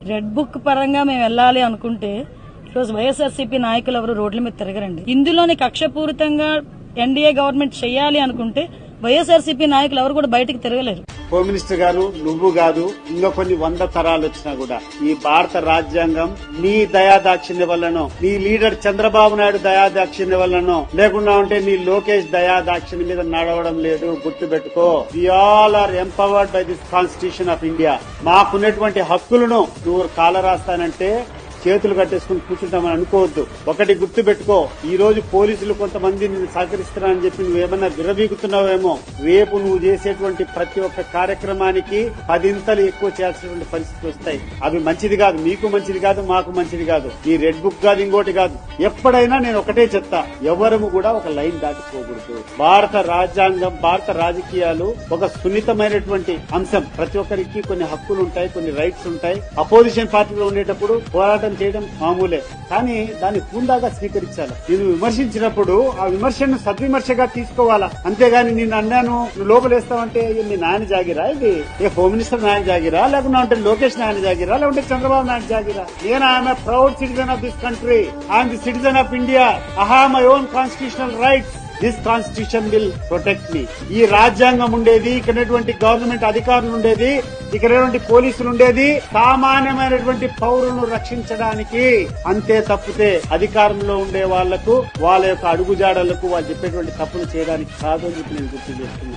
Red book పరంగా మేము వెళ్ళాలి అనుకుంటే ఈరోజు వైఎస్ఆర్సీపీ నాయకులు ఎవరు రోడ్ల మీద తిరగరండి. ఇందులోని కక్షపూరితంగా ఎన్డీఏ గవర్నమెంట్ చేయాలి అనుకుంటే వైఎస్ఆర్సీపీ నాయకులు ఎవరు కూడా బయటకు తిరగలేరు. హోమ్ మినిస్టర్ గారు, నువ్వు కాదు ఇంకా కొన్ని 100 తరాలు వచ్చినా కూడా ఈ భారత రాజ్యాంగం నీ దయాదాక్షిణ్య వల్లనో, నీ లీడర్ చంద్రబాబు నాయుడు దయాదాక్షిణ్య వల్లనో, లేకుండా ఉంటే నీ లోకేష్ దయాదాక్షిణ్య మీద నడవడం లేదు. గుర్తుపెట్టుకో, we all are empowered by this constitution of India. మాకున్నటువంటి హక్కులను నువ్వు కాలరాస్తానంటే చేతులు కట్టేసుకుని కూర్చుంటామని అనుకోవద్దు. ఒకటి గుర్తు పెట్టుకో, ఈ రోజు పోలీసులు కొంతమంది నిన్ను సహకరిస్తున్నారని చెప్పి నువ్వేమన్నా విరవీగుతున్నావేమో, రేపు నువ్వు చేసేటువంటి ప్రతి ఒక్క కార్యక్రమానికి 10 ఎక్కువ చేయాల్సినటువంటి పరిస్థితులు వస్తాయి. అవి మంచిది కాదు, మీకు మంచిది కాదు, మాకు మంచిది కాదు. ఈ రెడ్ బుక్ కాదు, ఇంకోటి కాదు. ఎప్పుడైనా నేను ఒకటే చెప్తా, ఎవరము కూడా ఒక లైన్ దాటిపోకూడదు. భారత రాజ్యాంగం, భారత రాజకీయాలు ఒక సున్నితమైనటువంటి అంశం. ప్రతి ఒక్కరికి కొన్ని హక్కులు ఉంటాయి, కొన్ని రైట్స్ ఉంటాయి. అపోజిషన్ పార్టీలో ఉండేటప్పుడు పోరాటం చేయడం మామూలే, కానీ దాన్ని హుందాగా స్వీకరించాలి. నేను విమర్శించినప్పుడు ఆ విమర్శను సద్విమర్శగా తీసుకోవాలా, అంతేగాని నేను అన్నాను నువ్వు లోపలేస్తావంటే మీ నాయన జాగిరా, ఇది ఏ హోమ్ మినిస్టర్ నాయన జాగిరా, లేకుండా లోకేష్ నాయన జాగిరా, లేకుంటే చంద్రబాబు నాయన జాగిరా? నేను I'm a proud citizen of this country. I'm the citizen of India. I have my own constitutional rights. This constitution will protect me. ఈ రాజ్యాంగం ఉండేది, ఇక్కడ గవర్నమెంట్ అధికారులు ఉండేది, ఇక్కడ పోలీసులు ఉండేది సామాన్యమైనటువంటి పౌరులను రక్షించడానికి. అంతే తప్పితే అధికారంలో ఉండే వాళ్లకు, వాళ్ళ యొక్క అడుగుజాడలకు, వాళ్ళు చెప్పేటువంటి తప్పులు చేయడానికి కాదు అని చెప్పి నేను గుర్తు చేస్తున్నాను.